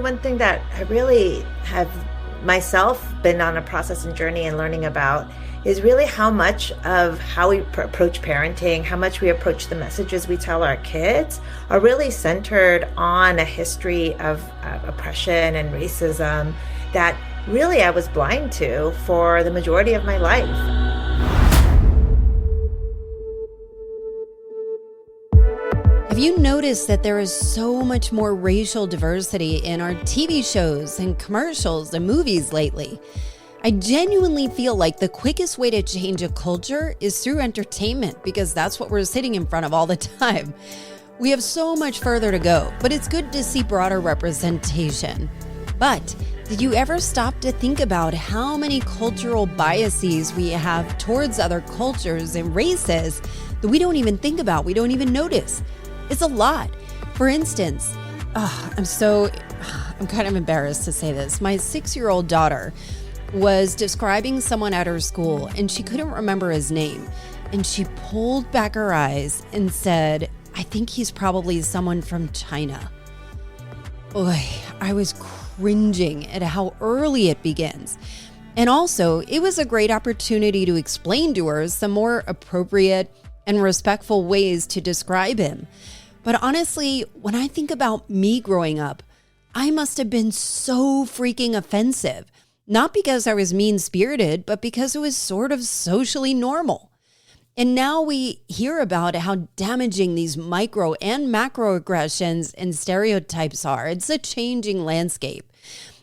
one thing that I really have myself been on a process and journey and learning about is really how much of how we approach parenting, how much we approach the messages we tell our kids are really centered on a history of oppression and racism that really I was blind to for the majority of my life. Have you noticed that there is so much more racial diversity in our TV shows and commercials and movies lately? I genuinely feel like the quickest way to change a culture is through entertainment, because that's what we're sitting in front of all the time. We have so much further to go, but it's good to see broader representation. But did you ever stop to think about how many cultural biases we have towards other cultures and races that we don't even think about, we don't even notice? It's a lot. For instance, I'm kind of embarrassed to say this. My 6-year-old daughter was describing someone at her school and she couldn't remember his name. And she pulled back her eyes and said, "I think he's probably someone from China." Oy, I was cringing at how early it begins. And also, it was a great opportunity to explain to her some more appropriate and respectful ways to describe him. But honestly, when I think about me growing up, I must have been so freaking offensive. Not because I was mean-spirited, but because it was sort of socially normal. And now we hear about how damaging these micro and macroaggressions and stereotypes are. It's a changing landscape.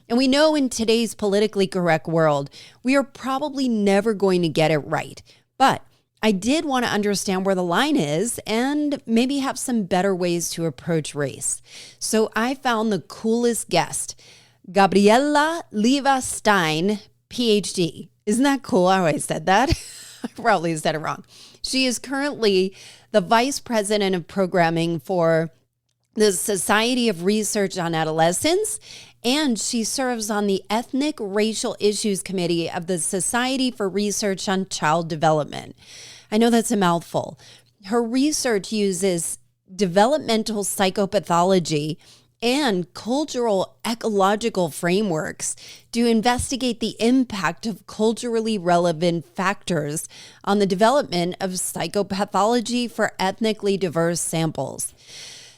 And we know in today's politically correct world, we are probably never going to get it right. But I did want to understand where the line is and maybe have some better ways to approach race. So I found the coolest guest, Gabriela Livas Stein, PhD. Isn't that cool? I always said that. I probably said it wrong. She is currently the Vice President of Programming for the Society of Research on Adolescence, and she serves on the Ethnic Racial Issues Committee of the Society for Research on Child Development. I know that's a mouthful. Her research uses developmental psychopathology and cultural ecological frameworks to investigate the impact of culturally relevant factors on the development of psychopathology for ethnically diverse samples.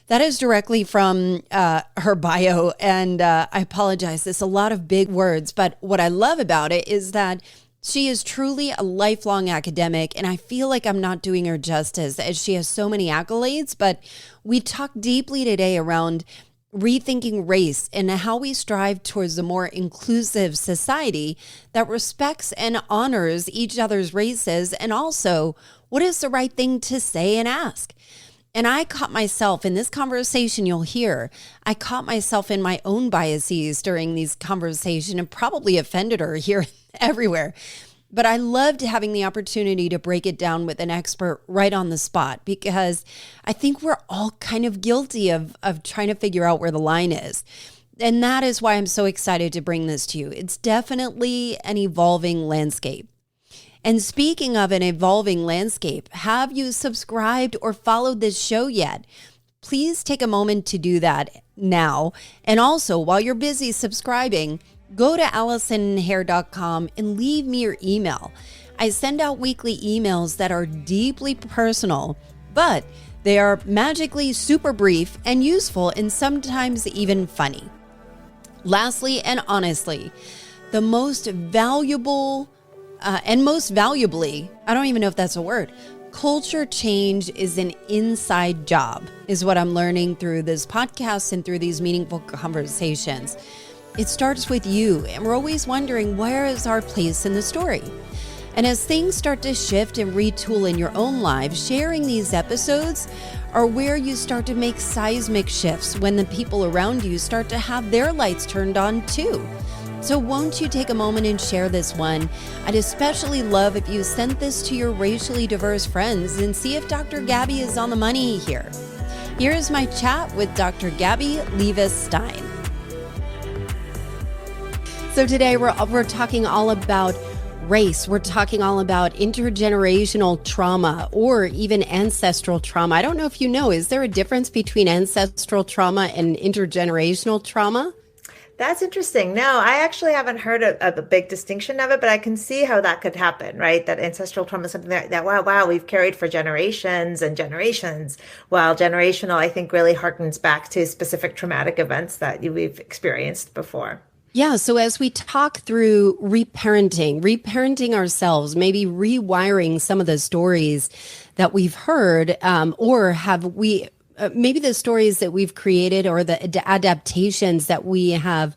That is directly from her bio, and I apologize, there's a lot of big words, but what I love about it is that she is truly a lifelong academic, and I feel like I'm not doing her justice as she has so many accolades, but we talk deeply today around rethinking race and how we strive towards a more inclusive society that respects and honors each other's races, and also what is the right thing to say and ask. And I caught myself in this conversation, you'll hear, I caught myself in my own biases during these conversations and probably offended her here everywhere. But I loved having the opportunity to break it down with an expert right on the spot, because I think we're all kind of guilty of trying to figure out where the line is. And that is why I'm so excited to bring this to you. It's definitely an evolving landscape. And speaking of an evolving landscape, have you subscribed or followed this show yet? Please take a moment to do that now. And also, while you're busy subscribing, go to ALLISON'S and leave me your email. I send out weekly emails that are deeply personal, but they are magically super brief and useful and sometimes even funny. Lastly, and honestly, the most valuable and most valuably, I don't even know if that's a word, culture change is an inside job, is what I'm learning through this podcast and through these meaningful conversations. It starts with you, and we're always wondering, where is our place in the story? And as things start to shift and retool in your own lives, sharing these episodes are where you start to make seismic shifts when the people around you start to have their lights turned on too. So won't you take a moment and share this one? I'd especially love if you sent this to your racially diverse friends and see if Dr. Gabby is on the money here. Here is my chat with Dr. Gabby Livas Stein. So today we're talking all about race. We're talking all about intergenerational trauma or even ancestral trauma. I don't know if you know, is there a difference between ancestral trauma and intergenerational trauma? That's interesting. No, I actually haven't heard of a big distinction of it, but I can see how that could happen, right? That ancestral trauma is something that wow, we've carried for generations and generations. While generational, I think, really harkens back to specific traumatic events that we've experienced before. Yeah. So as we talk through reparenting ourselves, maybe rewiring some of the stories that we've heard, or have we, maybe the stories that we've created or the adaptations that we have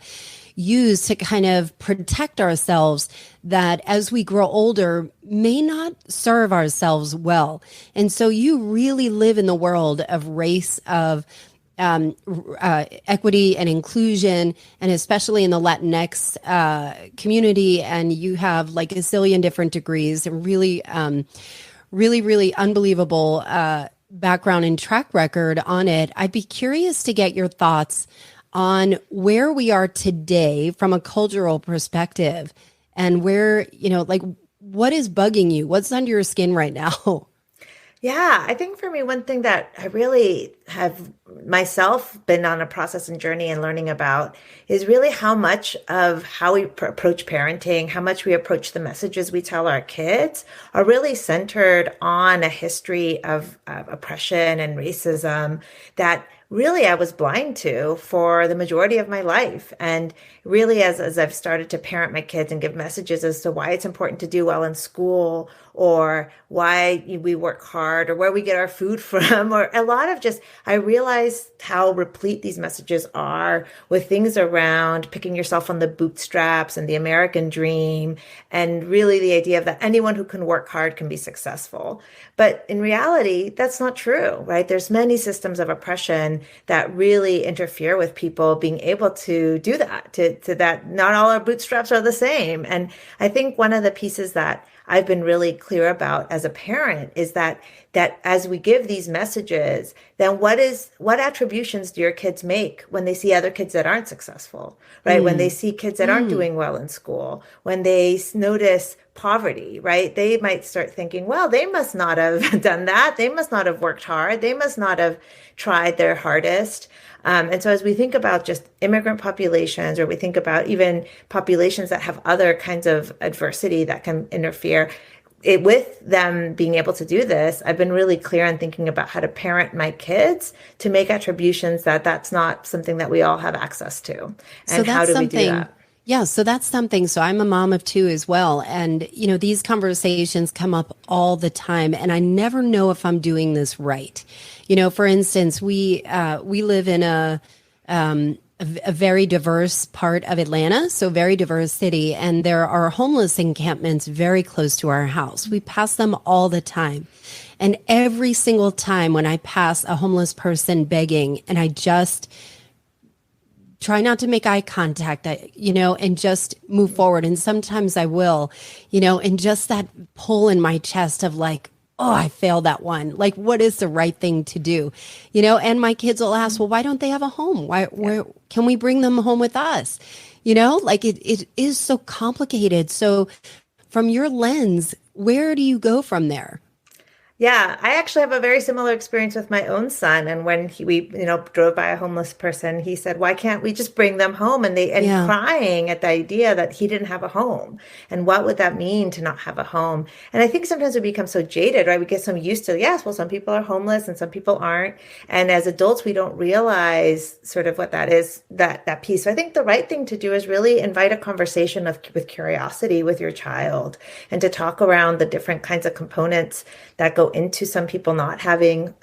used to kind of protect ourselves that as we grow older may not serve ourselves well. And so you really live in the world of race, of equity and inclusion, and especially in the Latinx community. And you have like a zillion different degrees and really unbelievable background and track record on it. I'd be curious to get your thoughts on where we are today from a cultural perspective and where, like what is bugging you? What's under your skin right now? Yeah, I think for me, one thing that I really have myself been on a process and journey and learning about is really how much of how we approach parenting, how much we approach the messages we tell our kids are really centered on a history of oppression and racism that really I was blind to for the majority of my life. And really, as I've started to parent my kids and give messages as to why it's important to do well in school, or why we work hard, or where we get our food from, or a lot of just, I realized how replete these messages are with things around picking yourself on the bootstraps and the American dream, and really the idea of that anyone who can work hard can be successful. But in reality, that's not true, right? There's many systems of oppression that really interfere with people being able to do that, to that not all our bootstraps are the same. And I think one of the pieces that I've been really clear about as a parent is that as we give these messages, then what attributions do your kids make when they see other kids that aren't successful, right? When they see kids that aren't doing well in school, when they notice poverty, right? They might start thinking, well, they must not have done that. They must not have worked hard. They must not have tried their hardest. And so as we think about just immigrant populations, or we think about even populations that have other kinds of adversity that can interfere with them being able to do this, I've been really clear on thinking about how to parent my kids to make attributions that that's not something that we all have access to. And how do we do that? Yeah, so that's something. So I'm a mom of two as well. And, these conversations come up all the time, and I never know if I'm doing this right. For instance, we live in a very diverse part of Atlanta, so very diverse city, and there are homeless encampments very close to our house. We pass them all the time. And every single time when I pass a homeless person begging, and I just try not to make eye contact, and just move forward. And sometimes I will, and just that pull in my chest of like, oh, I failed that one. Like, what is the right thing to do? And my kids will ask, well, why don't they have a home? Where can we bring them home with us? Like it is so complicated. So from your lens, where do you go from there? Yeah, I actually have a very similar experience with my own son. And when we drove by a homeless person, he said, "Why can't we just bring them home?" And crying at the idea that he didn't have a home, and what would that mean to not have a home? And I think sometimes we become so jaded, right? We get so used to, yes, well, some people are homeless and some people aren't. And as adults, we don't realize sort of what that is, that piece. So I think the right thing to do is really invite a conversation with curiosity with your child, and to talk around the different kinds of components that go into some people not being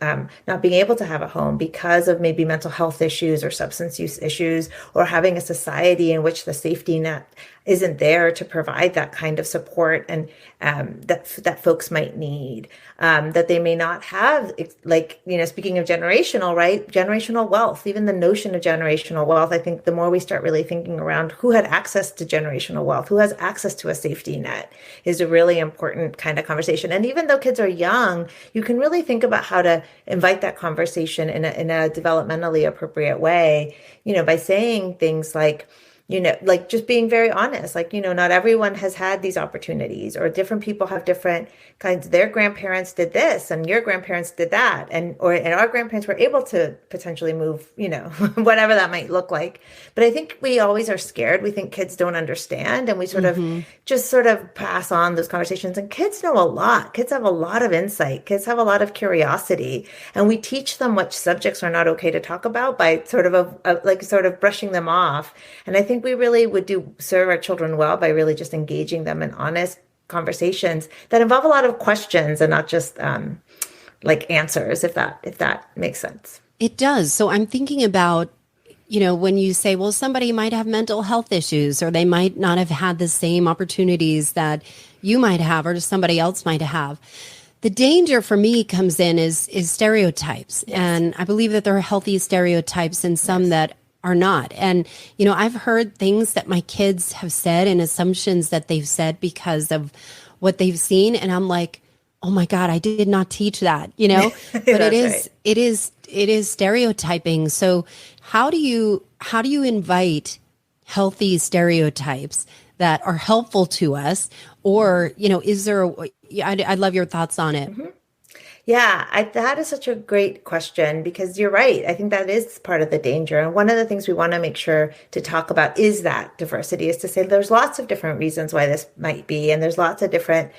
able to have a home because of maybe mental health issues or substance use issues, or having a society in which the safety net isn't there to provide that kind of support and that folks might need, that they may not have, speaking of generational, right? Generational wealth, even the notion of generational wealth. I think the more we start really thinking around who had access to generational wealth, who has access to a safety net, is a really important kind of conversation. And even though kids are young, you can really think about how to invite that conversation in a developmentally appropriate way, by saying things like, like just being very honest, like, not everyone has had these opportunities, or different people have different kinds. Their grandparents did this and your grandparents did that. And our grandparents were able to potentially move, whatever that might look like. But I think we always are scared. We think kids don't understand, and we sort of just sort of pass on those conversations. And kids know a lot. Kids have a lot of insight. Kids have a lot of curiosity, and we teach them which subjects are not okay to talk about by sort of brushing them off. And I think we really would serve our children well by really just engaging them in honest conversations that involve a lot of questions and not just like answers, if that makes sense. It does. So I'm thinking about, when you say, well, somebody might have mental health issues, or they might not have had the same opportunities that you might have, or somebody else might have. The danger for me comes in is stereotypes. Yes. And I believe that there are healthy stereotypes and some that are not. And, I've heard things that my kids have said and assumptions that they've said because of what they've seen. And I'm like, oh my God, I did not teach that, but it is stereotyping. So how do you invite healthy stereotypes that are helpful to us? Or, is there I'd love your thoughts on it. Mm-hmm. Yeah, that is such a great question, because you're right. I think that is part of the danger. And one of the things we want to make sure to talk about is that diversity, is to say there's lots of different reasons why this might be. And there's lots of different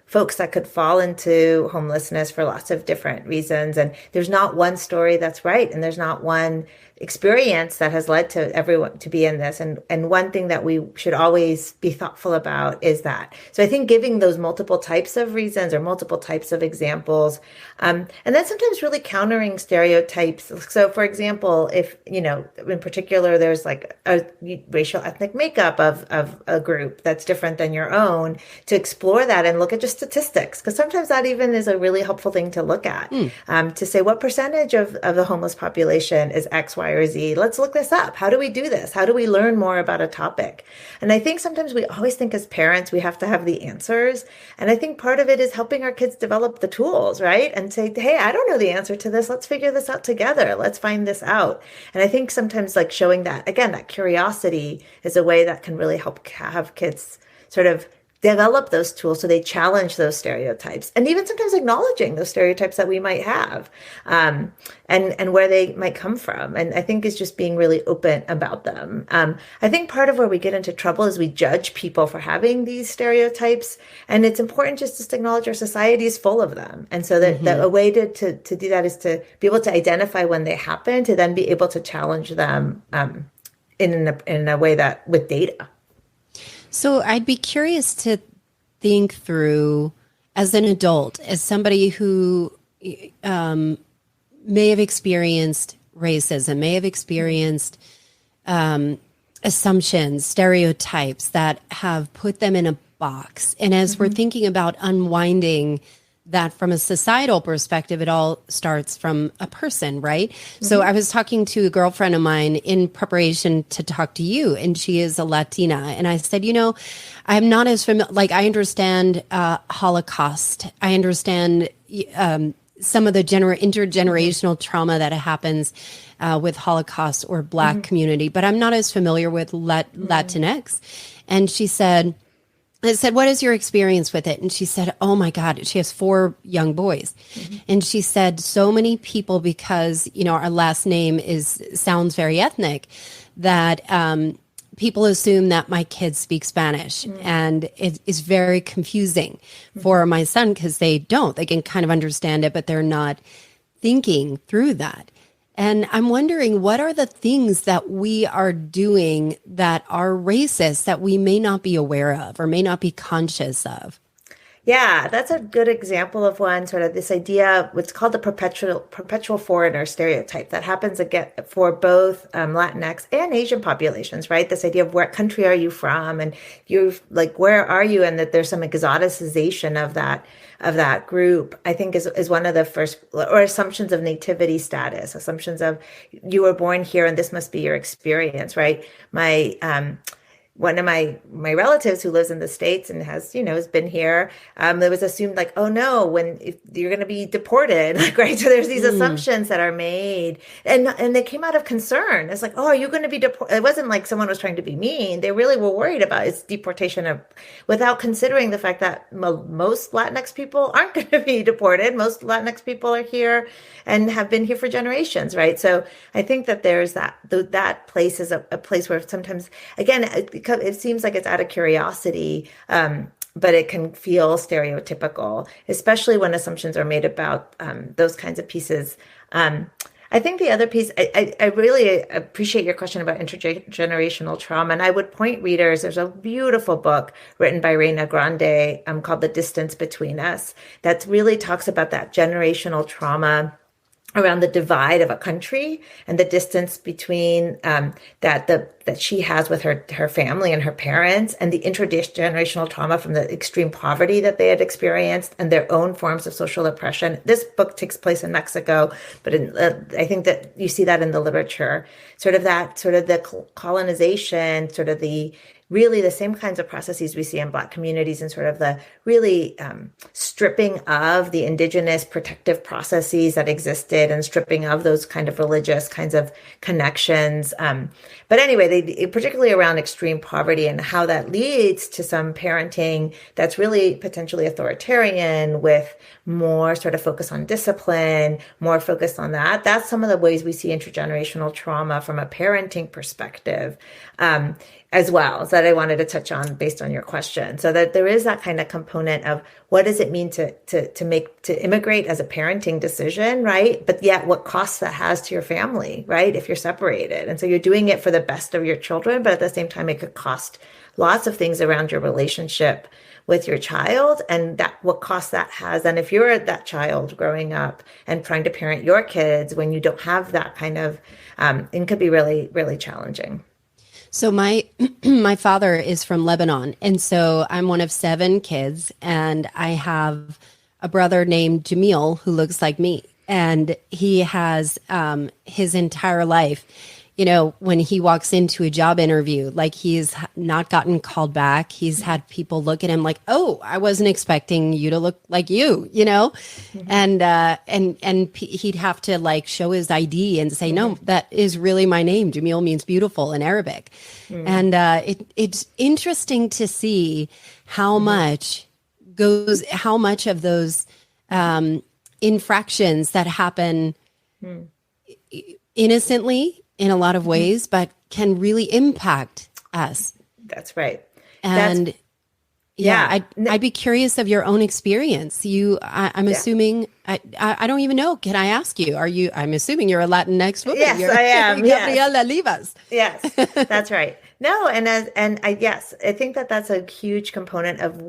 folks that could fall into homelessness for lots of different reasons. And there's not one story that's right. And there's not one experience that has led to everyone to be in this. And one thing that we should always be thoughtful about is that. So I think giving those multiple types of reasons or multiple types of examples, and then sometimes really countering stereotypes. So for example, if, in particular, there's like a racial ethnic makeup of a group that's different than your own, to explore that and look at just statistics, because sometimes that even is a really helpful thing to look at, to say what percentage of the homeless population is X, Y, or Z. Let's look this up. How do we do this? How do we learn more about a topic? And I think sometimes we always think as parents, we have to have the answers. And I think part of it is helping our kids develop the tools, right? And say, hey, I don't know the answer to this. Let's figure this out together. Let's find this out. And I think sometimes like showing that, again, that curiosity is a way that can really help have kids sort of develop those tools so they challenge those stereotypes, and even sometimes acknowledging those stereotypes that we might have, and where they might come from. And I think is just being really open about them. I think part of where we get into trouble is we judge people for having these stereotypes, and it's important just to acknowledge our society is full of them. And so that a way to do that is to be able to identify when they happen, to then be able to challenge them in a way that with data. So I'd be curious to think through, as an adult, as somebody who may have experienced racism, may have experienced assumptions, stereotypes that have put them in a box. And as we're thinking about unwinding that from a societal perspective, it all starts from a person, right? So I was talking to a girlfriend of mine in preparation to talk to you, and she is a Latina. And I said, I'm not as familiar, like I understand Holocaust. I understand some of the intergenerational trauma that happens with Holocaust or Black community, but I'm not as familiar with Latinx. And she said, I said, what is your experience with it? And she said, oh my God, she has 4 young boys. And she said, so many people, because, our last name sounds very ethnic, that people assume that my kids speak Spanish. And it is very confusing for my son, because they don't. They can kind of understand it, but they're not thinking through that. And I'm wondering, what are the things that we are doing that are racist that we may not be aware of or may not be conscious of? Yeah, that's a good example of one, sort of this idea, what's called the perpetual foreigner stereotype that happens again for both Latinx and Asian populations, right? This idea of what country are you from, and you're like, where are you? And that there's some exoticization of that group, I think is one of the first, or assumptions of nativity status, assumptions of you were born here and this must be your experience, right? one of my relatives who lives in the States and has, has been here, it was assumed like, oh no, if you're going to be deported, like, right? So there's these assumptions that are made, and they came out of concern. It's like, oh, are you going to be deported? It wasn't like someone was trying to be mean. They really were worried about its deportation without considering the fact that most Latinx people aren't going to be deported. Most Latinx people are here and have been here for generations, right? So I think that there's that place is a place where sometimes, again, it seems like it's out of curiosity, but it can feel stereotypical, especially when assumptions are made about those kinds of pieces. I think the other piece, I really appreciate your question about intergenerational trauma. And I would point readers, there's a beautiful book written by Reina Grande called The Distance Between Us that really talks about that generational trauma around the divide of a country and the distance between that she has with her family and her parents, and the intergenerational trauma from the extreme poverty that they had experienced and their own forms of social oppression. This book takes place in Mexico, but I think that you see that in the literature, sort of the colonization, sort of really the same kinds of processes we see in Black communities, and sort of the really stripping of the indigenous protective processes that existed, and stripping of those kind of religious kinds of connections. But anyway, particularly around extreme poverty and how that leads to some parenting that's really potentially authoritarian, with more sort of focus on discipline, more focused on that. That's some of the ways we see intergenerational trauma from a parenting perspective. As well, so that I wanted to touch on based on your question. So that there is that kind of component of what does it mean to immigrate as a parenting decision, right? But yet what costs that has to your family, right? If you're separated. And so you're doing it for the best of your children, but at the same time, it could cost lots of things around your relationship with your child, and that what cost that has. And if you're that child growing up and trying to parent your kids when you don't have that kind of, it could be really, really challenging. So my father is from Lebanon, and so I'm one of 7 kids, and I have a brother named Jamil who looks like me, and he has his entire life, when he walks into a job interview, like, he's not gotten called back. He's had people look at him like, "Oh, I wasn't expecting you to look like you," Mm-hmm. And he'd have to like show his ID and say, "No, that is really my name. Jamil means beautiful in Arabic." Mm-hmm. And it's interesting to see how much of those infractions that happen innocently in a lot of ways, but can really impact us. That's right. And I'd be curious of your own experience. I'm assuming, I don't even know. Can I ask you, I'm assuming you're a Latinx woman. Yes, I am. Gabriela Livas. Yes, that's right. No, I think that's a huge component of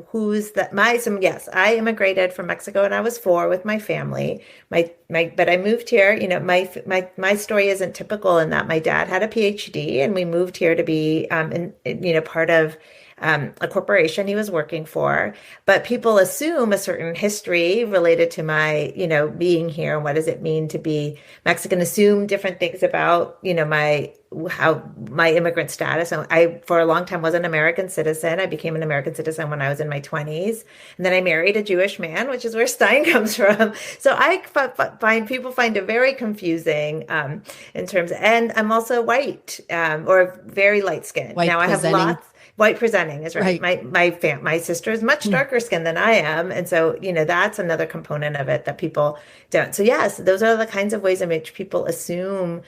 I immigrated from Mexico when I was 4 with my family. But I moved here. My story isn't typical in that my dad had a PhD, and we moved here to be, part of a corporation he was working for. But people assume a certain history related to my, being here, and what does it mean to be Mexican, assume different things about, my immigrant status. And I, for a long time, was an American citizen. I became an American citizen when I was in my 20s. And then I married a Jewish man, which is where Stein comes from. So I find it very confusing in terms and I'm also white or very light skinned. Now I have lots. White presenting is right. My sister is much darker skinned than I am. And so, that's another component of it that people don't. So yes, those are the kinds of ways in which people assume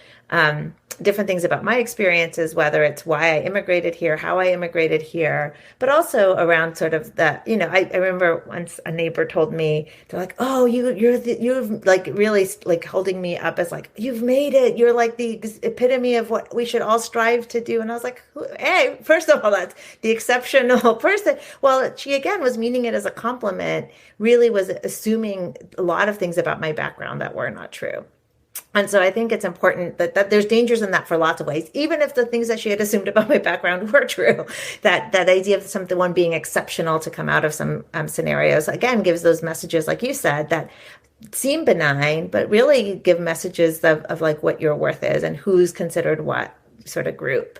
different things about my experiences, whether it's why I immigrated here, how I immigrated here, but also around sort of that, I remember once a neighbor told me, they're like, "Oh, you're like really like holding me up as like, you've made it. You're like the epitome of what we should all strive to do." And I was like, "Hey, first of all, that's the exceptional person." Well, she again was meaning it as a compliment, really was assuming a lot of things about my background that were not true. And so I think it's important that there's dangers in that for lots of ways, even if the things that she had assumed about my background were true. That idea of one being exceptional to come out of some scenarios, again, gives those messages, like you said, that seem benign, but really give messages of like what your worth is and who's considered what. sort of group.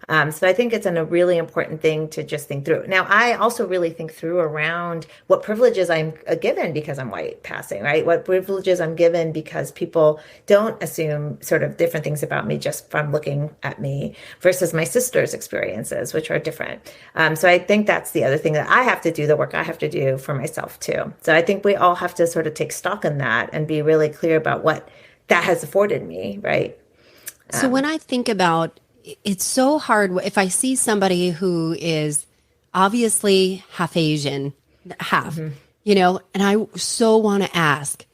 So I think it's a really important thing to just think through. Now, I also really think through around what privileges I'm given because I'm white passing, right? What privileges I'm given because people don't assume sort of different things about me just from looking at me versus my sister's experiences, which are different. So I think that's the other thing that I have to do, the work I have to do for myself too. So I think we all have to sort of take stock in that and be really clear about what that has afforded me, right? So when I think about, it's so hard if I see somebody who is obviously half Asian, half, you know, and I so want to ask,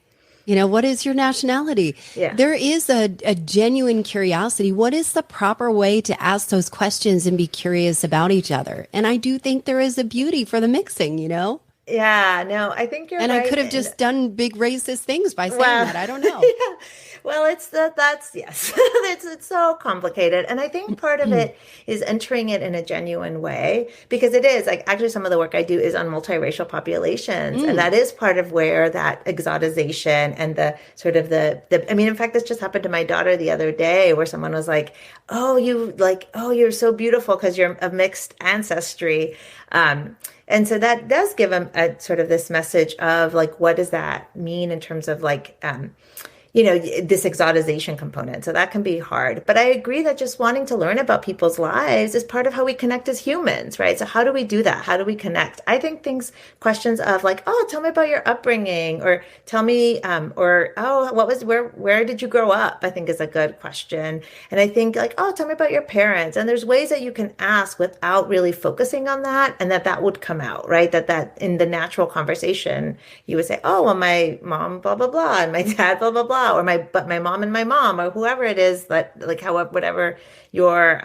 you know, what is your nationality? Yeah. There is a genuine curiosity. What is the proper way to ask those questions and be curious about each other? And I do think there is a beauty for the mixing, you know? Yeah, no, I think you're and right. I could have just done big racist things by saying that. I don't know. Yeah. Well, that's yes. it's so complicated. And I think part of it is entering it in a genuine way, because it is like actually some of the work I do is on multiracial populations. And that is part of where that exotization and the sort of I mean, in fact, this just happened to my daughter the other day where someone was like, oh, you're so beautiful because you're of mixed ancestry. And so that does give them a sort of this message of like, what does that mean in terms of like, you know, this exotization component. So that can be hard. But I agree that just wanting to learn about people's lives is part of how we connect as humans, right? So how do we do that? How do we connect? I think questions of like, oh, tell me about your upbringing, or tell me, or, oh, where did you grow up? I think is a good question. And I think like, oh, tell me about your parents. And there's ways that you can ask without really focusing on that, and that would come out, right? That in the natural conversation, you would say, oh, well, my mom, blah, blah, blah, and my dad, blah, blah, blah. Or my mom and my mom, or whoever it is that like whatever your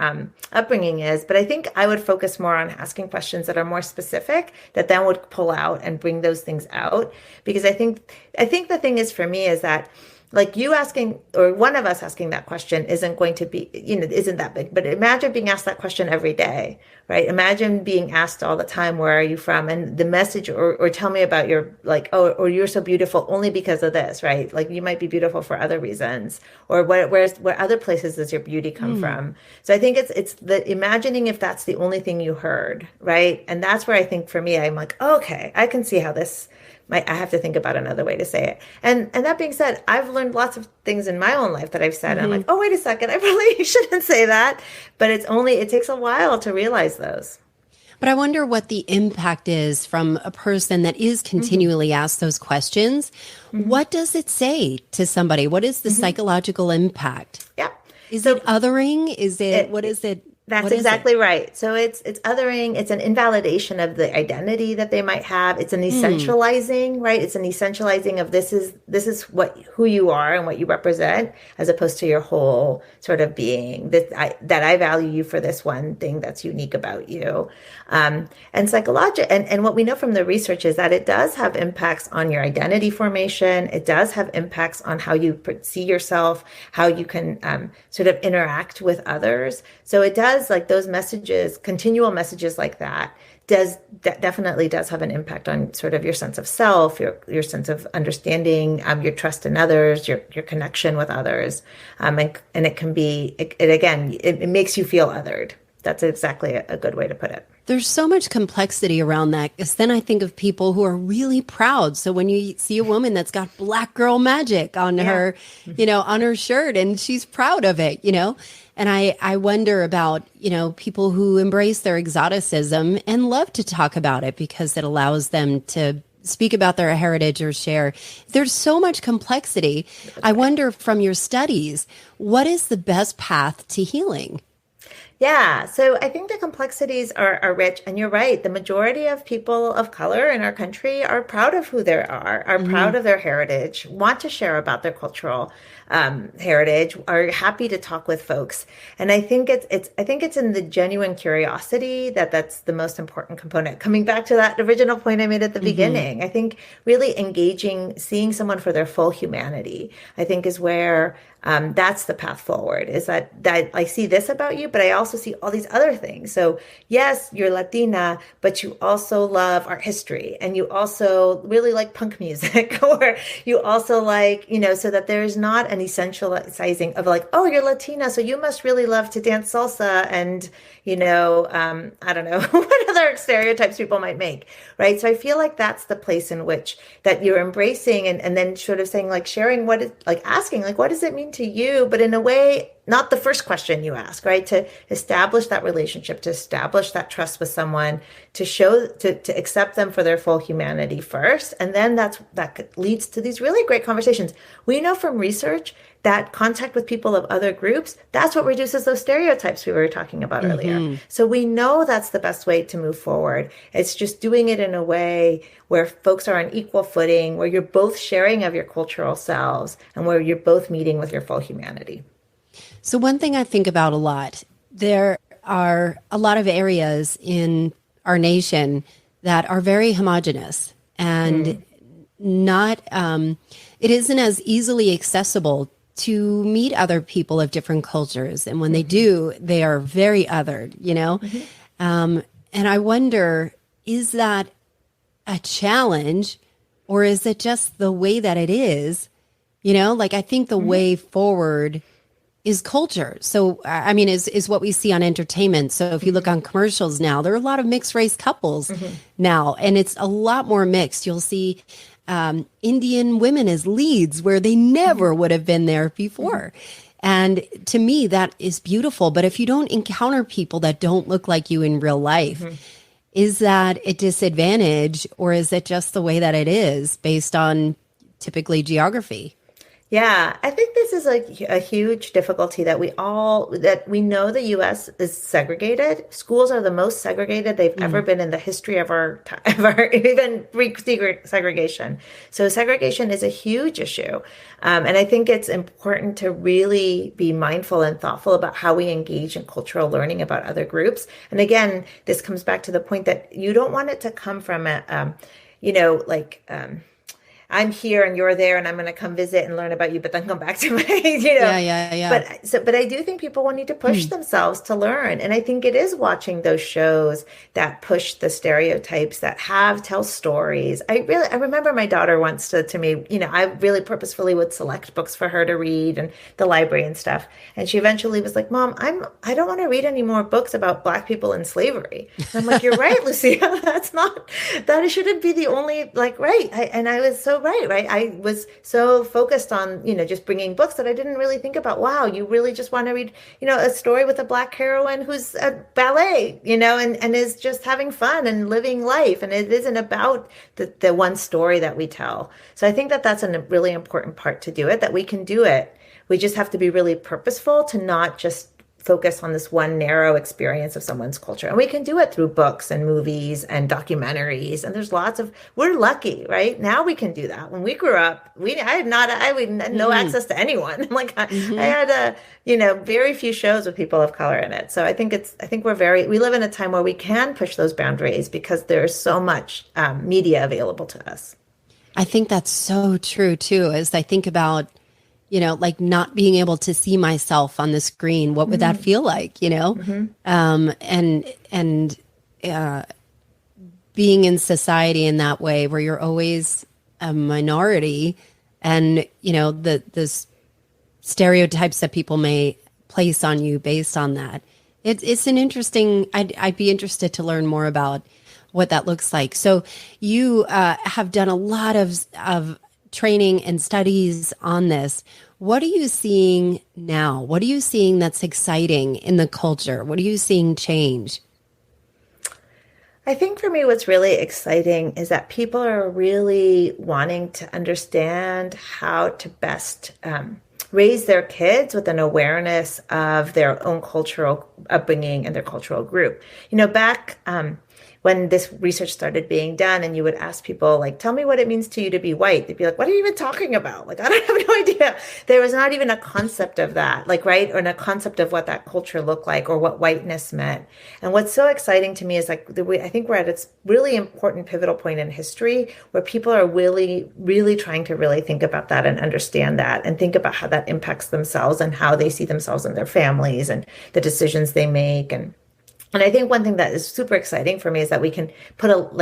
upbringing is. But I think I would focus more on asking questions that are more specific, that then would pull out and bring those things out. Because I think the thing is for me is that like you asking, or one of us asking that question isn't going to be, you know, isn't that big. But imagine being asked that question every day, right? Imagine being asked all the time, where are you from? And the message, or tell me about your, like, oh, or you're so beautiful only because of this, right? Like you might be beautiful for other reasons, or where other places does your beauty come from? So I think it's the imagining if that's the only thing you heard, right? And that's where I think for me, I'm like, oh, okay, I can see how this, I have to think about another way to say it. And that being said, I've learned lots of things in my own life that I've said. And I'm like, oh, wait a second, I really shouldn't say that. But it takes a while to realize those. But I wonder what the impact is from a person that is continually asked those questions. What does it say to somebody? What is the psychological impact? Yeah. Is it othering? What is it? That's exactly right. So it's othering. It's an invalidation of the identity that they might have. It's an essentializing, right? It's an essentializing of this is who you are and what you represent, as opposed to your whole sort of being. That I value you for this one thing that's unique about you. And and what we know from the research is that it does have impacts on your identity formation. It does have impacts on how you see yourself, how you can sort of interact with others. So it does, like those messages, continual messages like that, definitely does have an impact on sort of your sense of self, your sense of understanding, your trust in others, your connection with others, and it can be it makes you feel othered. That's exactly a good way to put it. There's so much complexity around that, because then I think of people who are really proud. So when you see a woman that's got Black girl magic on her, you know, on her shirt, and she's proud of it, you know, and I wonder about, you know, people who embrace their exoticism and love to talk about it because it allows them to speak about their heritage or share. There's so much complexity. I wonder, from your studies, what is the best path to healing? Yeah, so I think the complexities are rich, and you're right. The majority of people of color in our country are proud of who they are proud of their heritage, want to share about their cultural heritage, are happy to talk with folks. And I think it's in the genuine curiosity that's the most important component. Coming back to that original point I made at the beginning, I think really engaging, seeing someone for their full humanity, I think is where that's the path forward, is that I see this about you, but I also see all these other things. So yes, you're Latina, but you also love art history, and you also really like punk music, or you also like, you know, so that there's not an essentializing of like, oh, you're Latina, so you must really love to dance salsa and, I don't know what other stereotypes people might make, right? So I feel like that's the place in which that you're embracing and then sort of saying like sharing what is like asking like, what does it mean to you? But in a way, not the first question you ask, right? To establish that relationship, to establish that trust with someone, to show, to accept them for their full humanity first. And then that leads to these really great conversations. We know from research that contact with people of other groups, that's what reduces those stereotypes we were talking about earlier. So we know that's the best way to move forward. It's just doing it in a way where folks are on equal footing, where you're both sharing of your cultural selves and where you're both meeting with your full humanity. So one thing I think about a lot, there are a lot of areas in our nation that are very homogenous and not, it isn't as easily accessible to meet other people of different cultures. And when they do, they are very othered, and I wonder, is that a challenge or is it just the way that it is? I think the way forward is culture. So, I mean, is what we see on entertainment. So if you look on commercials now, there are a lot of mixed race couples now, and it's a lot more mixed. You'll see Indian women as leads where they never would have been there before. And to me, that is beautiful. But if you don't encounter people that don't look like you in real life, is that a disadvantage or is it just the way that it is based on typically geography? Yeah, I think this is a huge difficulty that we know the U.S. is segregated. Schools are the most segregated they've ever been in the history of our even pre-segregation. So segregation is a huge issue. And I think it's important to really be mindful and thoughtful about how we engage in cultural learning about other groups. And again, this comes back to the point that you don't want it to come from I'm here and you're there and I'm going to come visit and learn about you, but then come back to my, Yeah. But I do think people will need to push themselves to learn. And I think it is watching those shows that push the stereotypes, that tell stories. I remember my daughter once said to me, I really purposefully would select books for her to read and the library and stuff. And she eventually was like, Mom, I don't want to read any more books about Black people in slavery. And I'm like, you're right, Lucia. That shouldn't be the only, right. And I was so right. I was so focused on, just bringing books that I didn't really think about, wow, you really just want to read, a story with a Black heroine who's a ballet, and is just having fun and living life. And it isn't about the one story that we tell. So I think that that's a really important part to do it, that we can do it. We just have to be really purposeful to not just focus on this one narrow experience of someone's culture. And we can do it through books and movies and documentaries. And there's we're lucky, right? Now we can do that. When we grew up, I had no access to anyone. I had very few shows with people of color in it. So I think we live in a time where we can push those boundaries because there's so much media available to us. I think that's so true too, as I think about not being able to see myself on the screen. What would that feel like, and being in society in that way where you're always a minority and, the stereotypes that people may place on you based on that. It's an interesting, I'd be interested to learn more about what that looks like. So you have done a lot of training and studies on this. What are you seeing now? What are you seeing that's exciting in the culture? What are you seeing change? I think for me, what's really exciting is that people are really wanting to understand how to best raise their kids with an awareness of their own cultural upbringing and their cultural group. Back when this research started being done and you would ask people, tell me what it means to you to be white. They'd be like, what are you even talking about? I don't have no idea. There was not even a concept of that, right? Or a concept of what that culture looked like or what whiteness meant. And what's so exciting to me is I think we're at its really important pivotal point in history where people are really, really trying to really think about that and understand that and think about how that impacts themselves and how they see themselves and their families and the decisions they make. And I think one thing that is super exciting for me is that we can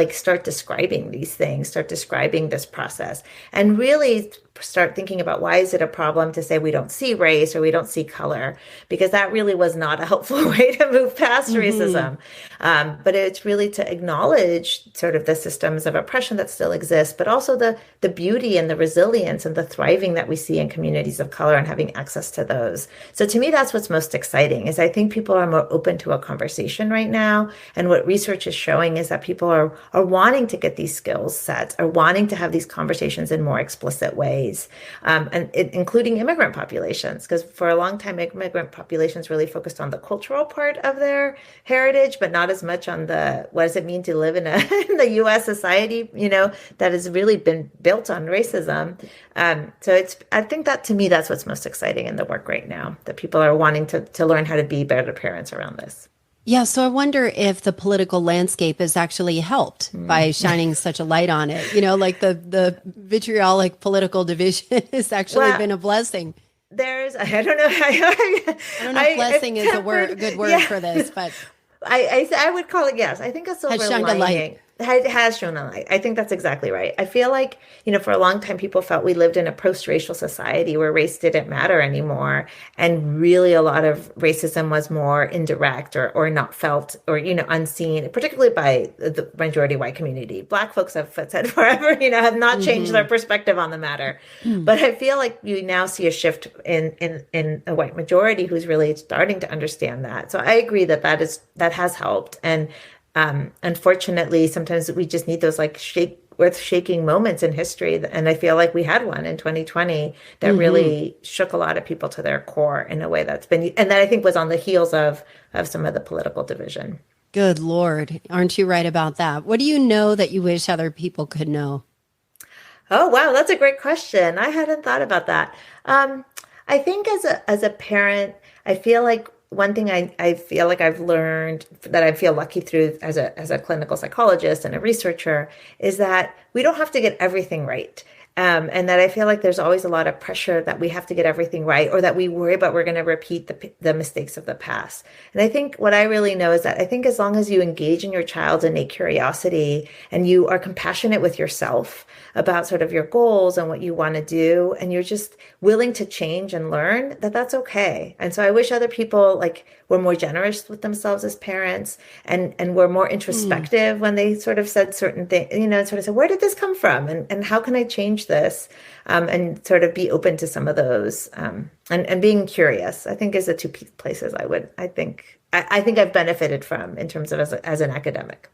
start describing these things, start describing this process, and really start thinking about why is it a problem to say we don't see race or we don't see color, because that really was not a helpful way to move past racism. But it's really to acknowledge sort of the systems of oppression that still exist, but also the beauty and the resilience and the thriving that we see in communities of color and having access to those. So to me, that's what's most exciting, is I think people are more open to a conversation right now. And what research is showing is that people are wanting to get these skills sets, are wanting to have these conversations in more explicit ways, including immigrant populations, because for a long time, immigrant populations really focused on the cultural part of their heritage, but not as much on what does it mean to live in the U.S. society, that has really been built on racism. So I think that, to me, that's what's most exciting in the work right now, that people are wanting to learn how to be better parents around this. Yeah, so I wonder if the political landscape has actually helped by shining such a light on it. Like the vitriolic political division has actually been a blessing. I don't know. I don't know if blessing is a good word for this, but I would call it, yes. I think a silver lining. It has shown a light. I think that's exactly right. I feel like, for a long time, people felt we lived in a post-racial society where race didn't matter anymore. And really a lot of racism was more indirect or not felt or, unseen, particularly by the majority white community. Black folks have said forever, have not changed their perspective on the matter. But I feel like you now see a shift in a white majority who's really starting to understand that. So I agree that has helped. And unfortunately, sometimes we just need those shaking moments in history. And I feel like we had one in 2020 that really shook a lot of people to their core in a way and that I think was on the heels of some of the political division. Good Lord. Aren't you right about that? What do you know that you wish other people could know? Oh, wow. That's a great question. I hadn't thought about that. I think as a parent, I feel like one thing I feel like I've learned that I feel lucky through as a clinical psychologist and a researcher is that we don't have to get everything right. And that I feel like there's always a lot of pressure that we have to get everything right, or that we worry about we're going to repeat the mistakes of the past. And I think what I really know is that I think as long as you engage in your child's innate curiosity and you are compassionate with yourself about sort of your goals and what you want to do, and you're just willing to change and learn, that's okay. And so I wish other people were more generous with themselves as parents and were more introspective when they sort of said certain things, sort of said, where did this come from? And how can I change this? And sort of be open to some of those and being curious, I think, is the two places I think I've benefited from in terms of as an academic.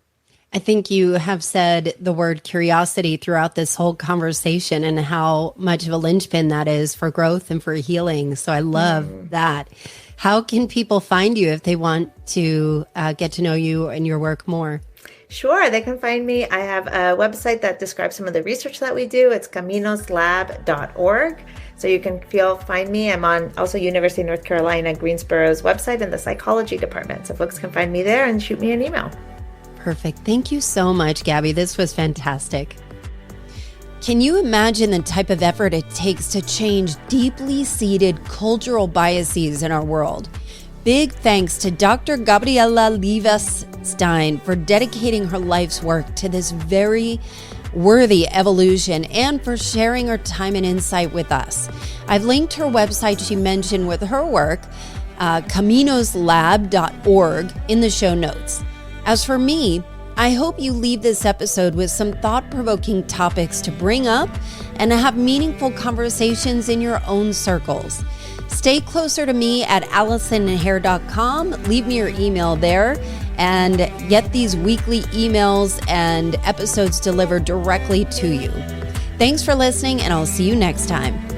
I think you have said the word curiosity throughout this whole conversation and how much of a linchpin that is for growth and for healing. So I love that. How can people find you if they want to get to know you and your work more? Sure, they can find me. I have a website that describes some of the research that we do. It's caminoslab.org. So you can find me. I'm on also University of North Carolina, Greensboro's website in the psychology department. So folks can find me there and shoot me an email. Perfect. Thank you so much, Gabby. This was fantastic. Can you imagine the type of effort it takes to change deeply seated cultural biases in our world? Big thanks to Dr. Gabriela Livas Stein for dedicating her life's work to this very worthy evolution and for sharing her time and insight with us. I've linked her website she mentioned with her work, caminoslab.org, in the show notes. As for me, I hope you leave this episode with some thought-provoking topics to bring up and to have meaningful conversations in your own circles. Stay closer to me at ALLISON'S.com. Leave me your email there and get these weekly emails and episodes delivered directly to you. Thanks for listening, and I'll see you next time.